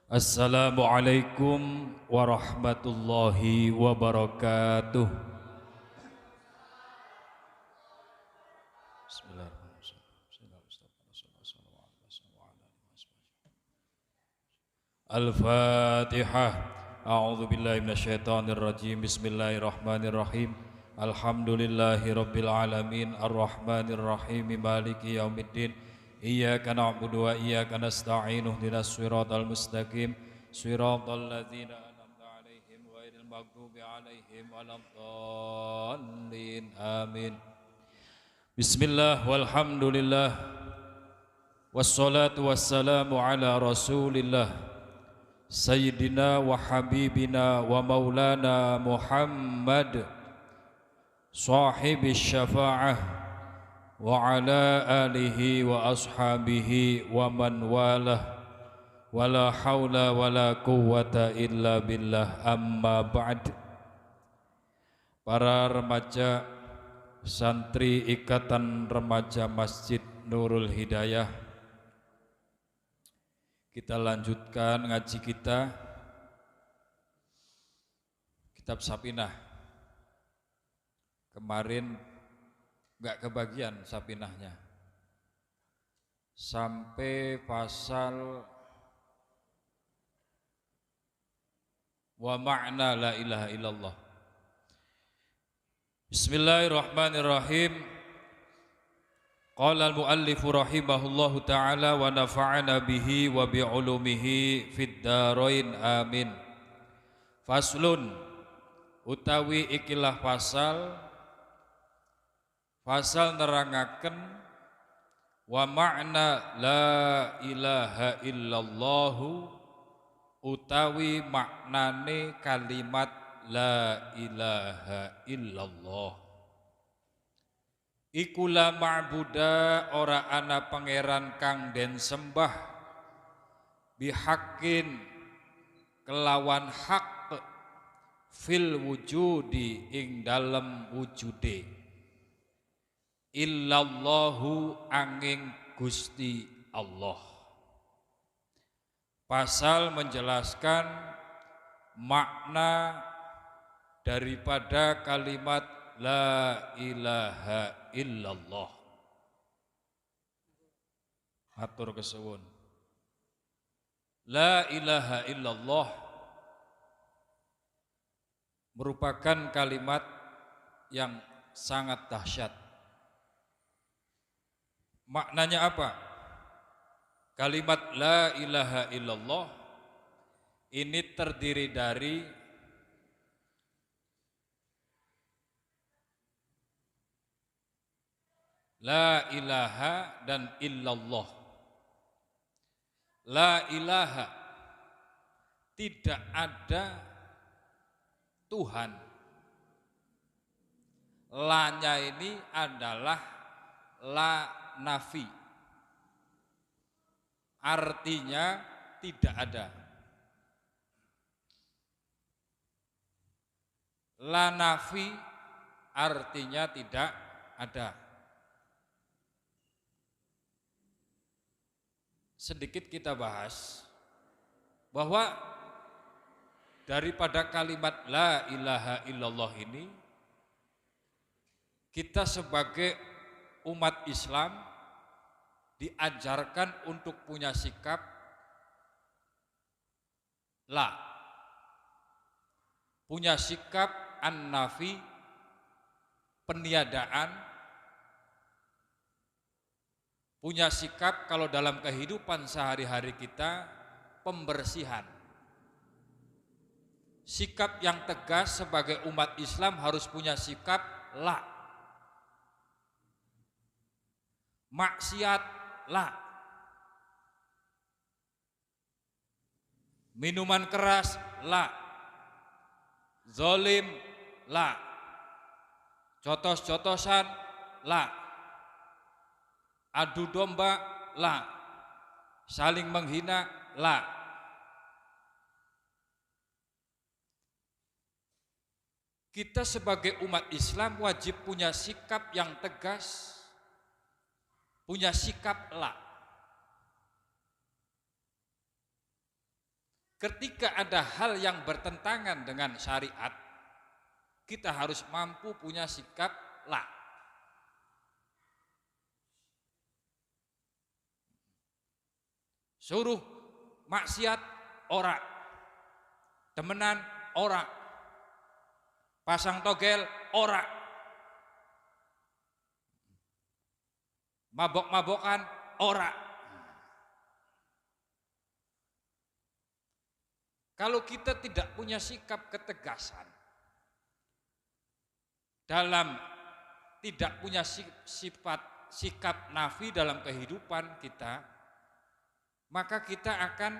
Assalamualaikum warahmatullahi wabarakatuh. Al-Fatihah. A'udzu billahi minasyaitonir rajim. Bismillahirrahmanirrahim. Alhamdulillahi rabbil alamin arrahmanir rahim maliki yaumiddin. Iyyaka na'budu wa iyyaka nasta'in ihdinas siratal mustaqim siratal ladzina an'amta 'alaihim ghairil maghdubi 'alaihim waladdallin. Amin. Bismillah walhamdulillah wassalatu wassalamu ala Rasulillah Sayyidina wa habibina wa maulana Muhammad sahibi syafa'ah wa ala alihi wa ashabihi wa man walah wala hawla wala quwwata illa billah, amma ba'd. Para remaja santri Ikatan Remaja Masjid Nurul Hidayah, kita lanjutkan ngaji kita kitab Sapinah. Kemarin enggak kebagian Sapinahnya sampai pasal wa ma'na la ilaha illallah. Bismillahirrahmanirrahim. Qala al-muallif rahimahullahu ta'ala wa nafa'ana bihi wa bi'ulumihi fid darain amin. Faslun utawi ikilah pasal nerangaken wa ma'na la ilaha illallahu utawi maknane kalimat la ilaha illallah. Iku la ma'buda ora ana pangeran kang den sembah bihaqqin kelawan hak fil wujudi ing dalem wujude illallahu angin Gusti Allah. Pasal menjelaskan makna daripada kalimat la ilaha illallah. Matur kesuwun. La ilaha illallah merupakan kalimat yang sangat dahsyat. Maknanya apa? Kalimat la ilaha illallah ini terdiri dari la ilaha dan illallah. La ilaha, tidak ada Tuhan. La-nya ini adalah la nafi, artinya tidak ada. La nafi artinya tidak ada. Sedikit kita bahas bahwa daripada kalimat la ilaha illallah ini, kita sebagai umat Islam diajarkan untuk punya sikap la, punya sikap an-nafi, peniadaan, punya sikap kalau dalam kehidupan sehari-hari kita pembersihan. Sikap yang tegas sebagai umat Islam harus punya sikap la. Maksiat la, minuman keras la, zalim la, cotos-cotosan la, adu domba la, saling menghina la. Kita sebagai umat Islam wajib punya sikap yang tegas, punya sikap la. Ketika ada hal yang bertentangan dengan syariat, kita harus mampu punya sikap la. Suruh maksiat ora, demenan ora, pasang togel ora, mabok-mabokan ora. Kalau kita tidak punya sikap ketegasan dalam tidak punya sifat sikap nafi dalam kehidupan kita, maka kita akan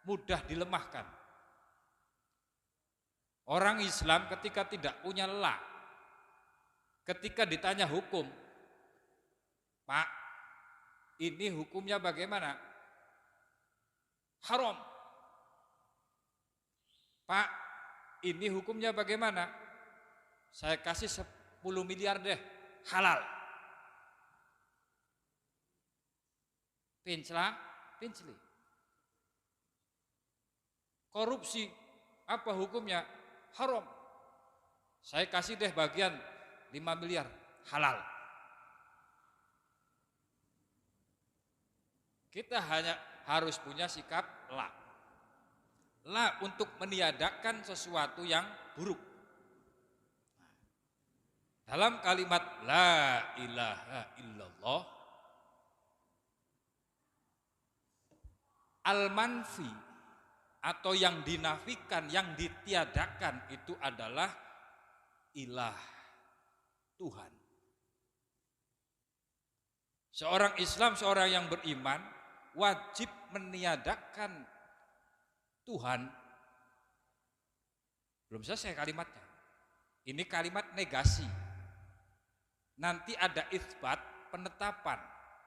mudah dilemahkan. Orang Islam ketika tidak punya la, ketika ditanya hukum, Pak, ini hukumnya bagaimana? Haram. Pak, ini hukumnya bagaimana? Saya kasih 10 miliar deh, halal. Pincli. Korupsi, apa hukumnya? Haram. Saya kasih deh bagian 5 miliar, halal. Kita hanya harus punya sikap la. La untuk meniadakan sesuatu yang buruk. Dalam kalimat la ilaha illallah, al-manfi atau yang dinafikan, yang ditiadakan itu adalah ilah, Tuhan. Seorang Islam, seorang yang beriman wajib meniadakan Tuhan. Belum selesai kalimatnya. Ini kalimat negasi. Nanti ada itsbat, penetapan,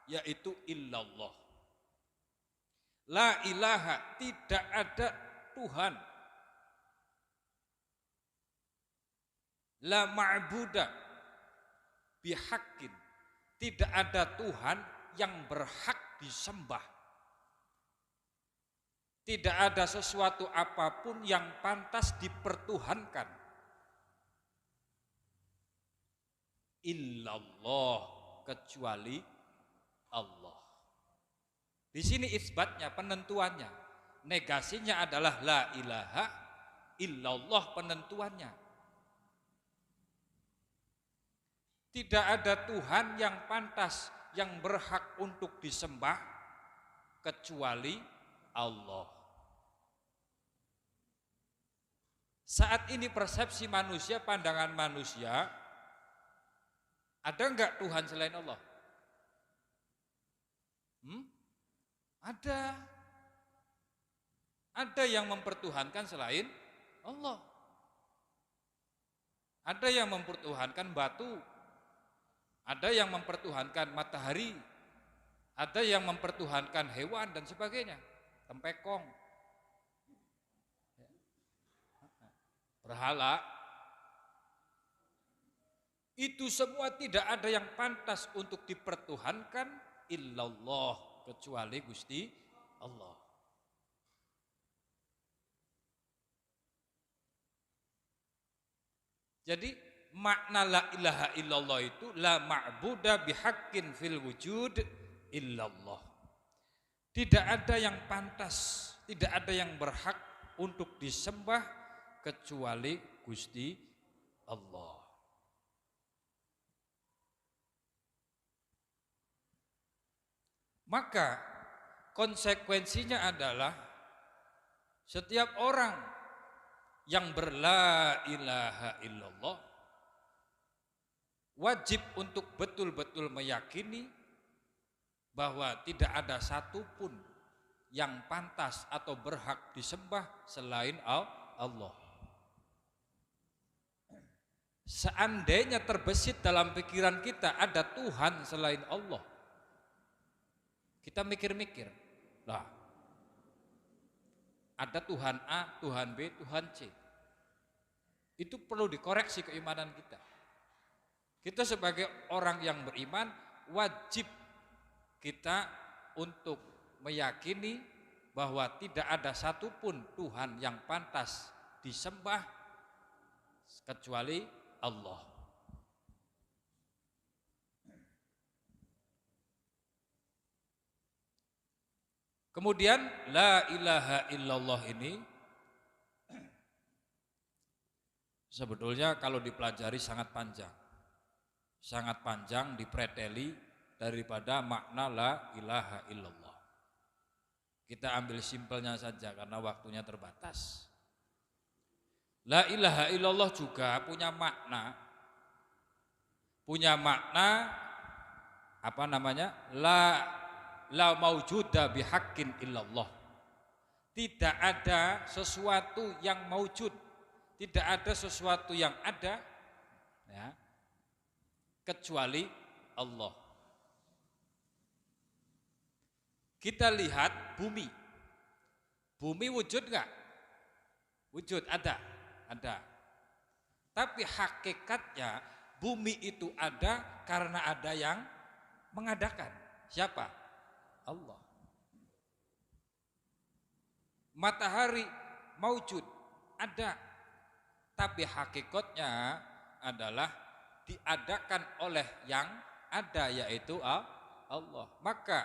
yaitu illallah. La ilaha, tidak ada Tuhan. La ma'buda bihaqqin, tidak ada Tuhan yang berhak disembah. Tidak ada sesuatu apapun yang pantas dipertuhankan. Illallah, kecuali Allah. Di sini isbatnya, penentuannya. Negasinya adalah la ilaha illallah, penentuannya. Tidak ada Tuhan yang pantas, yang berhak untuk disembah kecuali Allah. Saat ini persepsi manusia, pandangan manusia, ada enggak Tuhan selain Allah? Ada. Ada yang mempertuhankan selain Allah. Ada yang mempertuhankan batu. Ada yang mempertuhankan matahari. Ada yang mempertuhankan hewan dan sebagainya. Tempekong. Berhala. Itu semua tidak ada yang pantas untuk dipertuhankan illallah, kecuali Gusti Allah. Jadi makna la ilaha illallah itu la ma'buda bihaqqin fil wujud illallah. Tidak ada yang pantas, tidak ada yang berhak untuk disembah kecuali Gusti Allah. Maka konsekuensinya adalah setiap orang yang berla ilaha illallah wajib untuk betul-betul meyakini bahwa tidak ada satupun yang pantas atau berhak disembah selain Allah. Seandainya terbesit dalam pikiran kita ada Tuhan selain Allah, kita mikir-mikir, lah ada Tuhan A, Tuhan B, Tuhan C. Itu perlu dikoreksi keimanan kita. Kita sebagai orang yang beriman wajib kita untuk meyakini bahwa tidak ada satupun Tuhan yang pantas disembah kecuali Allah. Kemudian la ilaha illallah ini sebetulnya kalau dipelajari sangat panjang dipreteli daripada makna la ilaha illallah. Kita ambil simpelnya saja karena waktunya terbatas. La ilaha illallah juga punya makna apa namanya? La maujuda bihaqqin illallah. Tidak ada sesuatu yang maujud, tidak ada sesuatu yang ada ya, kecuali Allah. Kita lihat bumi. Bumi wujud enggak? Wujud, ada. Tapi hakikatnya bumi itu ada karena ada yang mengadakan. Siapa? Allah. Matahari maujud, ada. Tapi hakikatnya adalah diadakan oleh yang ada, yaitu Allah. Maka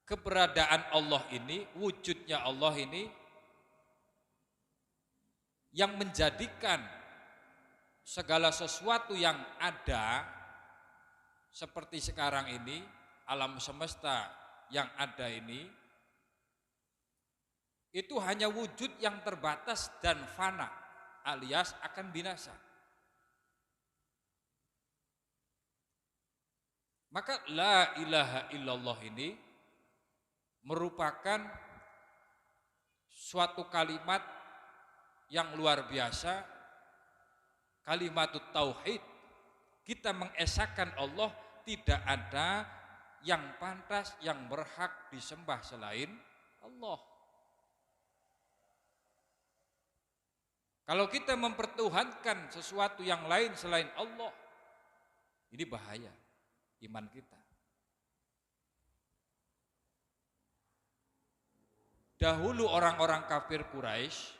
keberadaan Allah ini, wujudnya Allah ini yang menjadikan segala sesuatu yang ada seperti sekarang ini, alam semesta yang ada ini itu hanya wujud yang terbatas dan fana alias akan binasa. Maka la ilaha illallah ini merupakan suatu kalimat yang luar biasa, kalimatut tauhid. Kita mengesahkan Allah, tidak ada yang pantas, yang berhak disembah selain Allah. Kalau kita mempertuhankan sesuatu yang lain selain Allah, ini bahaya iman kita. Dahulu orang-orang kafir Quraisy,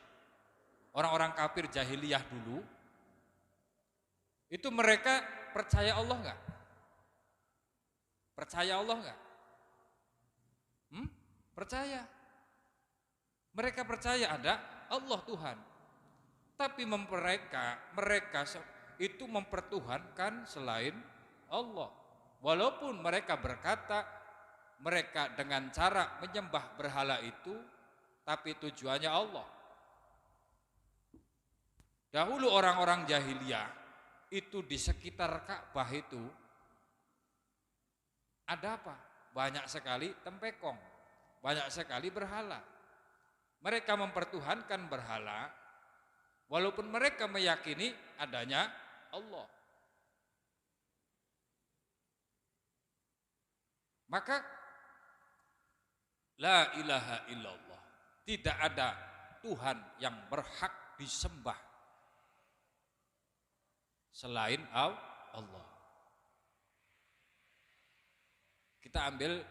orang-orang kafir jahiliyah dulu, itu mereka percaya Allah enggak? Percaya Allah enggak? Percaya. Mereka percaya ada Allah Tuhan. Tapi mereka itu mempertuhankan selain Allah. Walaupun mereka berkata mereka dengan cara menyembah berhala itu, tapi tujuannya Allah. Dahulu orang-orang jahiliyah itu di sekitar Ka'bah itu ada apa? Banyak sekali tempekong, banyak sekali berhala. Mereka mempertuhankan berhala, walaupun mereka meyakini adanya Allah. Maka la ilaha illallah, tidak ada Tuhan yang berhak disembah selain Allah. Kita ambil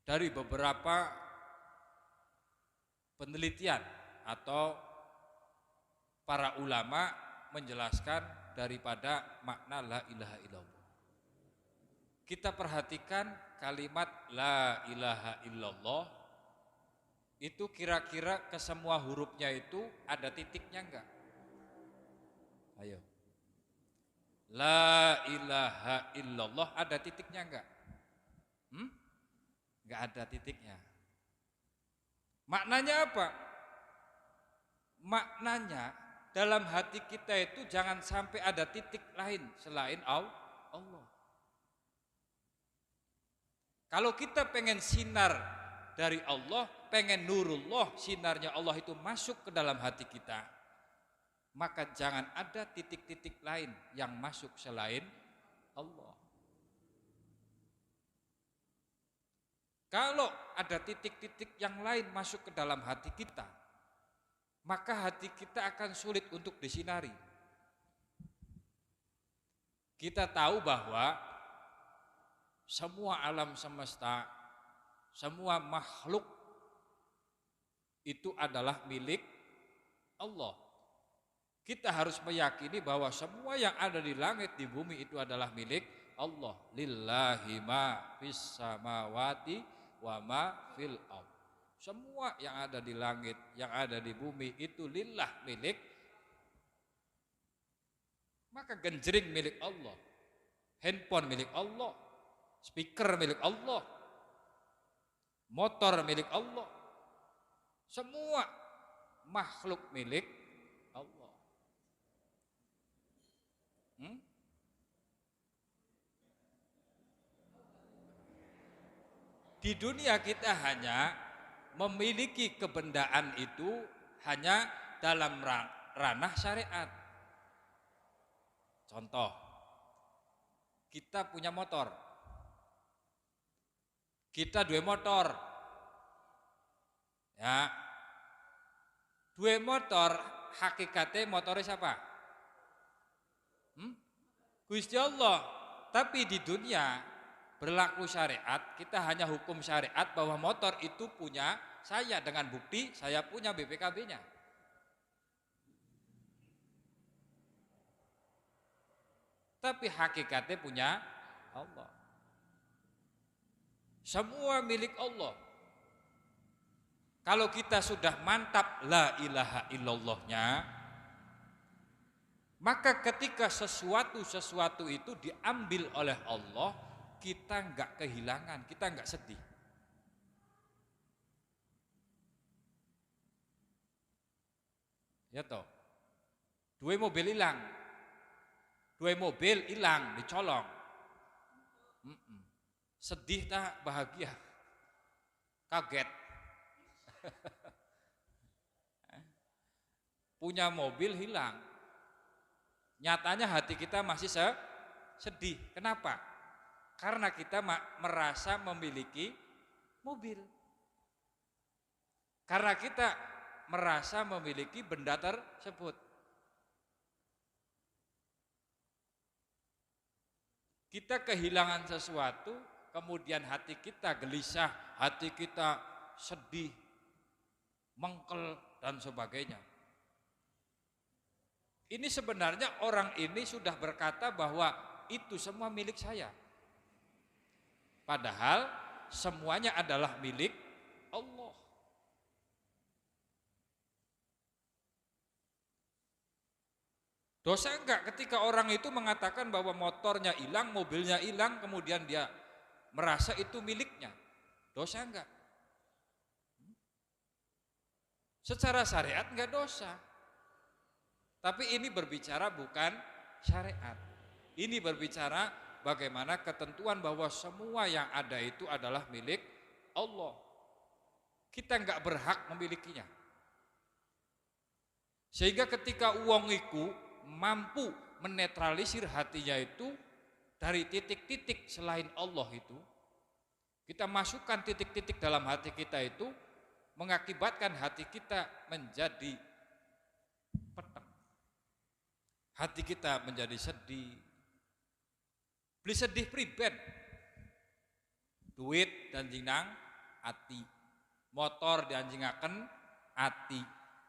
dari beberapa penelitian atau para ulama menjelaskan daripada makna la ilaha illallah. Kita perhatikan kalimat la ilaha illallah itu kira-kira ke semua hurufnya itu ada titiknya enggak? Ayo. La ilaha illallah ada titiknya enggak? Enggak ada titiknya. Maknanya apa? Maknanya dalam hati kita itu jangan sampai ada titik lain selain Allah. Kalau kita pengen sinar dari Allah, pengen nurullah, sinarnya Allah itu masuk ke dalam hati kita, maka jangan ada titik-titik lain yang masuk selain Allah. Kalau ada titik-titik yang lain masuk ke dalam hati kita, maka hati kita akan sulit untuk disinari. Kita tahu bahwa semua alam semesta Semua makhluk itu adalah milik Allah. Kita harus meyakini bahwa semua yang ada di langit, di bumi itu adalah milik Allah. Lillahi ma fis samawati wa ma fil ardh. Semua yang ada di langit, yang ada di bumi itu lillah, milik. Maka genjering milik Allah, handphone milik Allah, speaker milik Allah, motor milik Allah. Semua makhluk milik Allah. Di dunia kita hanya memiliki kebendaan itu hanya dalam ranah syariat. Contoh, kita punya motor, kita dua motor, ya, dua motor, hakikatnya motornya siapa? Gusti Allah. Tapi di dunia berlaku syariat, kita hanya hukum syariat bahwa motor itu punya saya dengan bukti saya punya BPKB-nya. Tapi hakikatnya punya Allah. Semua milik Allah. Kalau kita sudah mantap la ilaha illallahnya, maka ketika sesuatu itu diambil oleh Allah, kita enggak kehilangan, kita enggak sedih. Ya toh, dua mobil hilang, dicolong, sedih tak? Bahagia, kaget. Punya mobil hilang, nyatanya hati kita masih sedih. Kenapa? Karena kita merasa memiliki mobil, karena kita merasa memiliki benda tersebut. Kita kehilangan sesuatu, kemudian hati kita gelisah, hati kita sedih, mengkel dan sebagainya. Ini sebenarnya orang ini sudah berkata bahwa itu semua milik saya. Padahal semuanya adalah milik Allah. Dosa enggak ketika orang itu mengatakan bahwa motornya hilang, mobilnya hilang, kemudian dia merasa itu miliknya? Dosa enggak? Secara syariat enggak dosa. Tapi ini berbicara bukan syariat. Ini berbicara bagaimana ketentuan bahwa semua yang ada itu adalah milik Allah. Kita enggak berhak memilikinya. Sehingga ketika uang itu mampu menetralisir hatinya itu dari titik-titik selain Allah itu, kita masukkan titik-titik dalam hati kita itu, mengakibatkan hati kita menjadi peteng, hati kita menjadi sedih. Beli sedih priben, duit dan jinang hati, motor dianjingaken hati,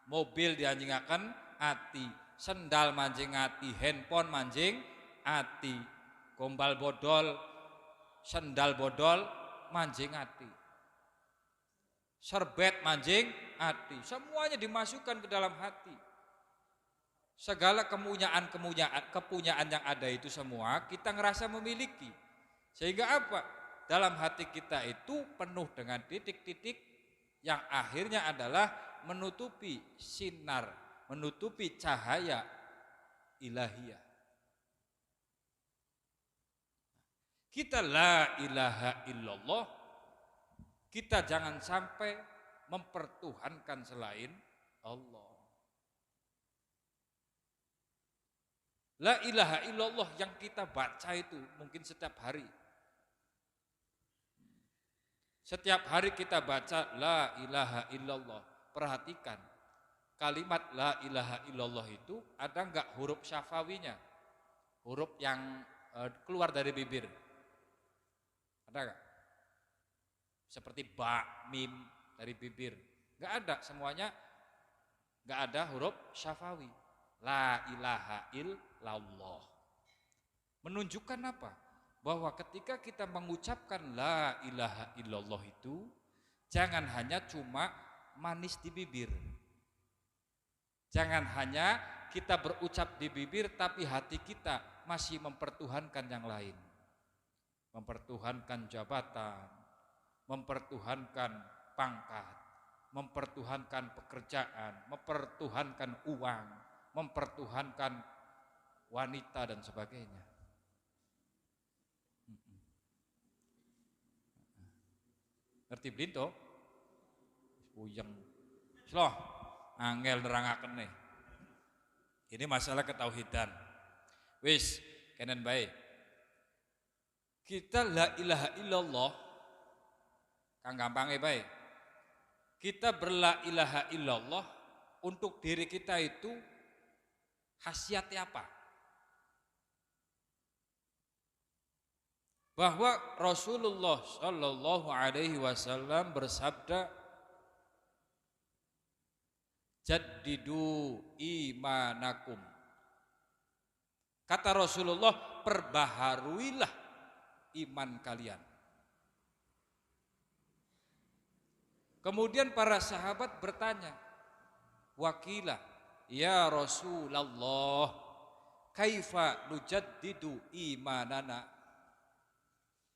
mobil dianjingaken hati, sendal mancing hati, handphone mancing hati, gombal bodol, sendal bodol mancing hati, serbet mancing hati, semuanya dimasukkan ke dalam hati. Segala kepunyaan yang ada itu semua kita ngerasa memiliki. Sehingga apa? Dalam hati kita itu penuh dengan titik-titik yang akhirnya adalah menutupi sinar, menutupi cahaya ilahiyah. Kita la ilaha illallah, kita jangan sampai mempertuhankan selain Allah. La ilaha illallah yang kita baca itu mungkin setiap hari. Setiap hari kita baca la ilaha illallah. Perhatikan, kalimat la ilaha illallah itu ada enggak huruf syafawinya? Huruf yang keluar dari bibir. Ada enggak? seperti ba, mim dari bibir. Enggak ada, semuanya enggak ada huruf syafawi. La ilaha illallah. Menunjukkan apa? Bahwa ketika kita mengucapkan la ilaha illallah itu jangan hanya cuma manis di bibir. Jangan hanya kita berucap di bibir tapi hati kita masih mempertuhankan yang lain. Mempertuhankan jabatan, mempertuhankan pangkat, mempertuhankan pekerjaan, mempertuhankan uang, mempertuhankan wanita dan sebagainya. Ngerti blinto? Puyeng. Sloh, angel nerangaken nih. Ini masalah ketauhidan. Wis, kenen bae. Kita la ilaha illallah, kang gampange bae. Kita berla ilaha illallah untuk diri kita itu khasiatnya apa? Bahwa Rasulullah Shallallahu Alaihi Wasallam bersabda, jaddidu imanakum. Kata Rasulullah, perbaharuilah iman kalian. Kemudian para sahabat bertanya, wakila, ya Rasulullah, kaifa nujaddidu imanana?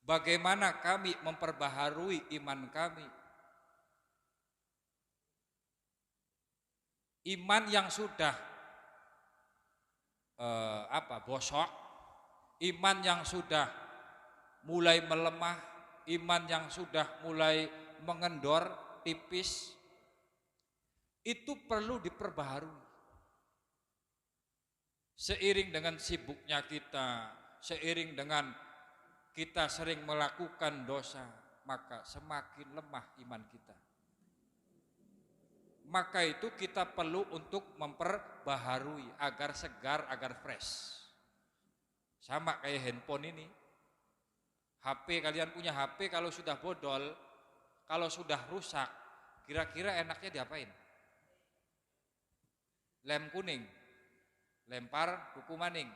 Bagaimana kami memperbaharui iman kami? Iman yang sudah bosok, iman yang sudah mulai melemah, iman yang sudah mulai mengendor, tipis, itu perlu diperbaharui. Seiring dengan sibuknya kita, seiring dengan kita sering melakukan dosa, maka semakin lemah iman kita. Maka itu kita perlu untuk memperbaharui agar segar, agar fresh. Sama kayak handphone ini. HP, kalian punya HP kalau sudah bodol, kalau sudah rusak, kira-kira enaknya diapain? Lem kuning, lempar buku maning.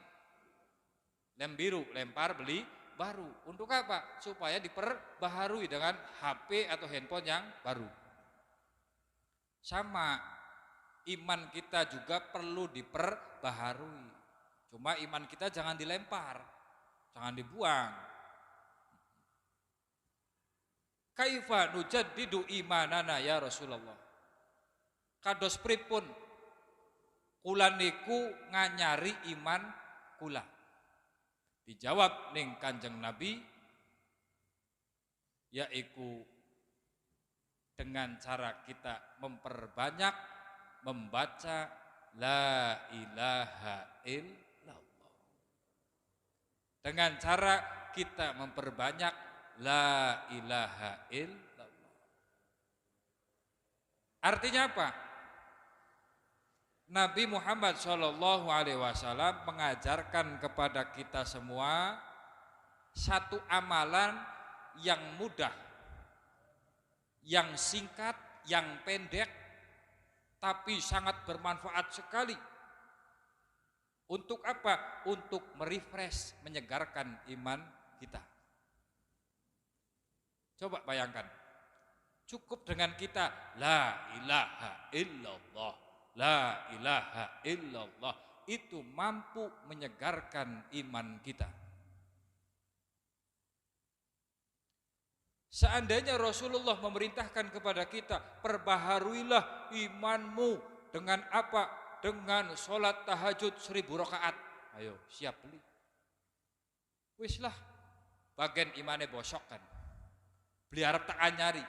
Lem biru, lempar beli baru. Untuk apa? Supaya diperbaharui dengan HP atau handphone yang baru. Sama, iman kita juga perlu diperbaharui. Cuma iman kita jangan dilempar, jangan dibuang. Kaifa nujaddidu imanana ya Rasulullah? Kados pripun kula niku nganyari iman kula? Dijawab ning Kanjeng Nabi, yaitu dengan cara kita memperbanyak membaca la ilaha illallah. Dengan cara kita memperbanyak la ilaha illallah. Artinya apa? Nabi Muhammad SAW mengajarkan kepada kita semua satu amalan yang mudah, yang singkat, yang pendek, tapi sangat bermanfaat sekali. Untuk apa? Untuk merefresh, menyegarkan iman kita. Coba bayangkan, cukup dengan kita la ilaha illallah, la ilaha illallah, itu mampu menyegarkan iman kita. Seandainya Rasulullah memerintahkan kepada kita, perbaharuilah imanmu dengan apa? Dengan sholat tahajud 1000 rakaat. Ayo, siap beli. Wis lah, bagian imane bosok kan. Beli harap tak anyari.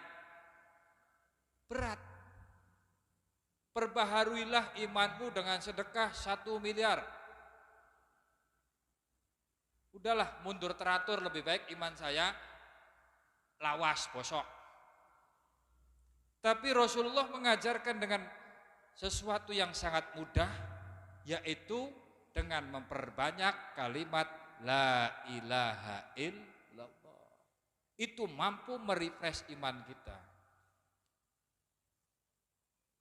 Berat. Perbaharuilah imanmu dengan sedekah 1 miliar. Udahlah, mundur teratur, lebih baik iman saya lawas, bosok. Tapi Rasulullah mengajarkan dengan sesuatu yang sangat mudah, yaitu dengan memperbanyak kalimat la ilaha illallah. itu mampu merefresh iman kita.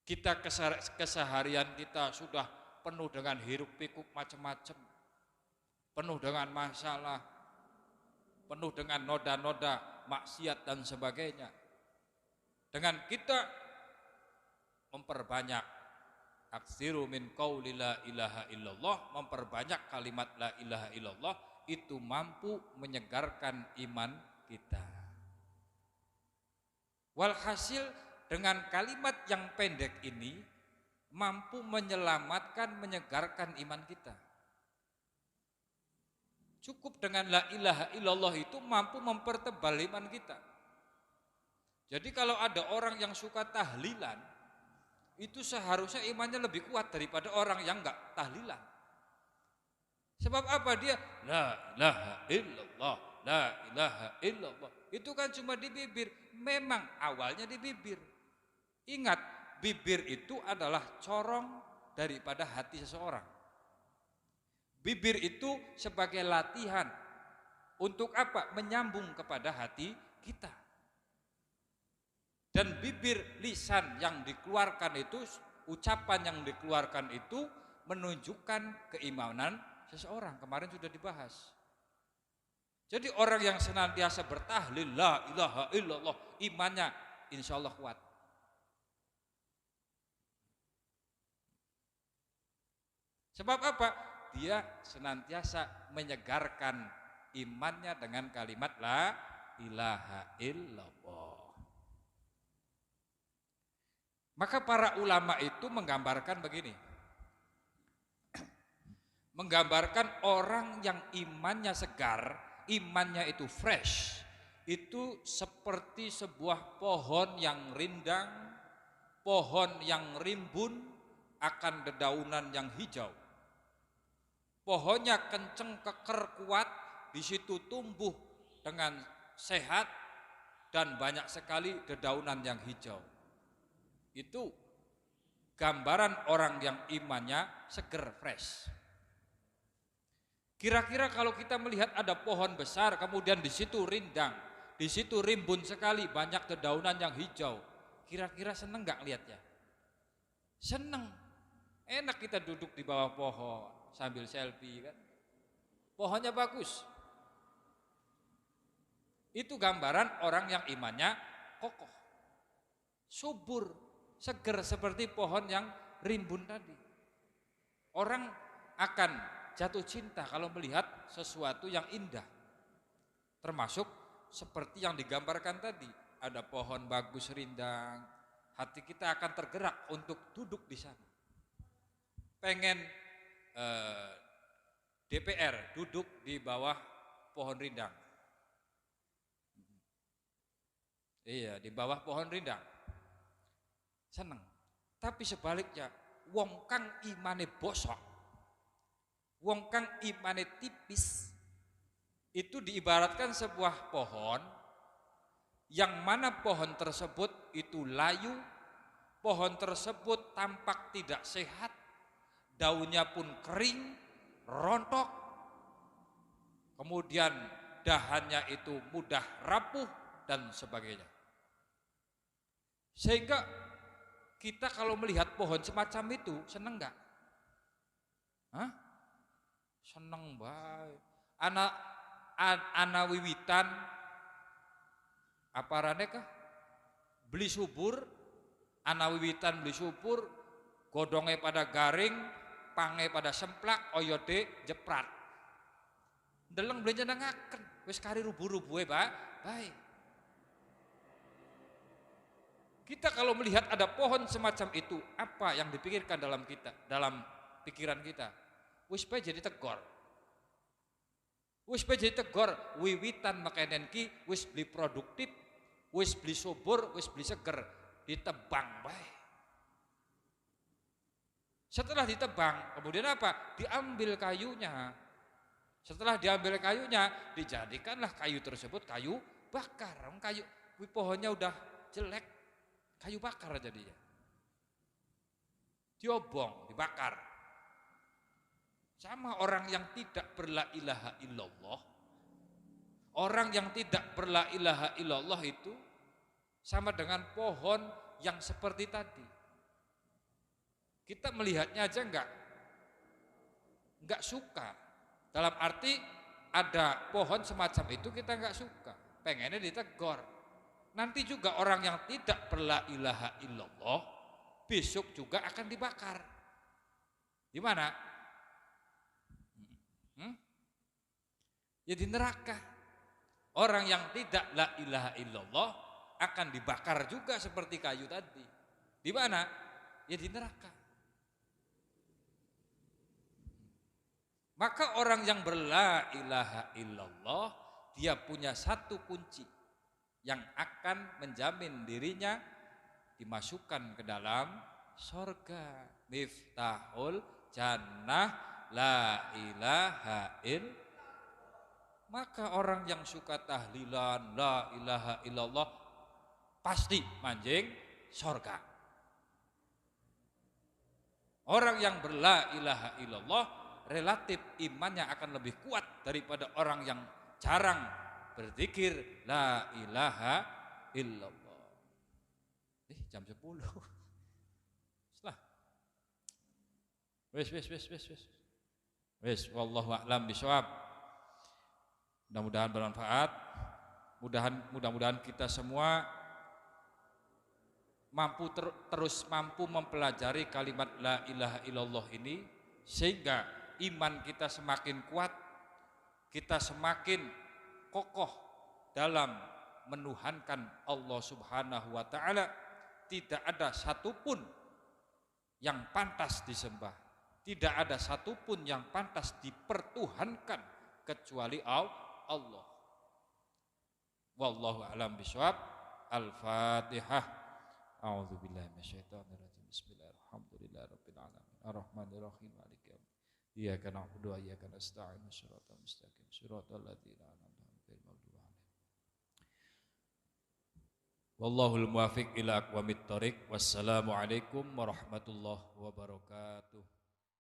Kita keseharian kita sudah penuh dengan hiruk pikuk macam-macam, penuh dengan masalah, penuh dengan noda-noda maksiat dan sebagainya. Dengan kita memperbanyak aksiru min qauli la ilaha illallah, memperbanyak kalimat la ilaha illallah, itu mampu menyegarkan iman kita. Walhasil dengan kalimat yang pendek ini mampu menyelamatkan, menyegarkan iman kita. Cukup dengan la ilaha illallah itu mampu mempertebal iman kita. Jadi kalau ada orang yang suka tahlilan, itu seharusnya imannya lebih kuat daripada orang yang enggak tahlilan. Sebab apa? Dia la ilaha illallah, la ilaha illallah. Itu kan cuma di bibir. Memang awalnya di bibir. Ingat, bibir itu adalah corong daripada hati seseorang. Bibir itu sebagai latihan. Untuk apa? Menyambung kepada hati kita. Dan bibir, lisan yang dikeluarkan itu, ucapan yang dikeluarkan itu menunjukkan keimanan seseorang. Kemarin sudah dibahas. Jadi orang yang senantiasa bertahlil la ilaha illallah, imannya insya Allah kuat. Sebab apa? Dia senantiasa menyegarkan imannya dengan kalimat la ilaha illallah. Maka para ulama itu menggambarkan begini. Menggambarkan orang yang imannya segar, imannya itu fresh, itu seperti sebuah pohon yang rindang, pohon yang rimbun akan dedaunan yang hijau. Pohonnya kenceng, keker, kuat, di situ tumbuh dengan sehat dan banyak sekali dedaunan yang hijau. Itu gambaran orang yang imannya seger, fresh. Kira-kira kalau kita melihat ada pohon besar, kemudian di situ rindang, di situ rimbun sekali, banyak dedaunan yang hijau. Kira-kira seneng nggak lihatnya? Seneng. Enak kita duduk di bawah pohon sambil selfie kan. Pohonnya bagus. Itu gambaran orang yang imannya kokoh, subur, seger seperti pohon yang rimbun tadi. Orang akan jatuh cinta kalau melihat sesuatu yang indah. Termasuk seperti yang digambarkan tadi. Ada pohon bagus rindang, hati kita akan tergerak untuk duduk di sana. Pengen DPR duduk di bawah pohon rindang. Iya, di bawah pohon rindang. Seneng. Tapi sebaliknya, wong kang imane bosok, wong kang imane tipis, itu diibaratkan sebuah pohon yang mana pohon tersebut itu layu, pohon tersebut tampak tidak sehat, daunnya pun kering, rontok, kemudian dahannya itu mudah rapuh dan sebagainya. Sehingga kita kalau melihat pohon semacam itu seneng enggak? Hah? Seneng bae. Ana wiwitan aparane kah? Beli subur, ana wiwitan beli subur, godongnya pada garing, pange pada semplak, oyode jeprat. Deleng beli nyenengaken, wis kari rubuh-rubuhe bae. Kita kalau melihat ada pohon semacam itu, apa yang dipikirkan dalam kita, dalam pikiran kita? Wis bae jadi tegor. Wis bae jadi tegor, wiwitan makenen ki wis beli produktif, wis beli subur, wis beli seger, ditebang bae. Setelah ditebang, kemudian apa? Diambil kayunya. Setelah diambil kayunya, dijadikanlah kayu tersebut kayu bakar. Kayu pohonnya udah jelek, kayu bakar jadinya. Diobong, dibakar. Sama orang yang tidak berla ilaha illallah, Orang yang tidak berla ilaha illallah itu sama dengan pohon yang seperti tadi. Kita melihatnya aja enggak suka. Dalam arti ada pohon semacam itu kita enggak suka. Pengennya ditegur. Nanti juga orang yang tidak berla ilaha illallah besok juga akan dibakar. Di mana? Ya di neraka. Orang yang tidak la ilaha illallah akan dibakar juga seperti kayu tadi. Di mana? Ya di neraka. Maka orang yang berla ilaha illallah, dia punya satu kunci yang akan menjamin dirinya dimasukkan ke dalam surga. Miftahul jannah la ilaha illallah. Maka orang yang suka tahlilan la ilaha illallah pasti manjing surga. Orang yang berla ilaha illallah relatif imannya akan lebih kuat daripada orang yang jarang berzikir la ilaha illallah. Jam 10. Setelah. Wes wallahu a'lam bishawab. Mudah-mudahan bermanfaat. Mudah-mudahan kita semua terus mampu mempelajari kalimat la ilaha illallah ini sehingga iman kita semakin kuat, kita semakin kokoh dalam menuhankan Allah Subhanahu wa taala. Tidak ada satupun yang pantas disembah, tidak ada satupun yang pantas dipertuhankan kecuali Allah. Wallahu a'lam bishawab. Al-Fatihah. A'udzubillahi minasyaitonir rajim. Bismillahirrahmanirrahim. Arrahmanirrahim. Maliki yaumiddin. Iyyaka na'budu wa iyyaka nasta'in. Shiratal mustaqim. Shiratal ladzina an'amta 'alaihim ghairil maghdubi 'alaihim. Wallahul muwaffiq ila aqwamit thoriq. Wassalamu alaikum warahmatullahi wabarakatuh.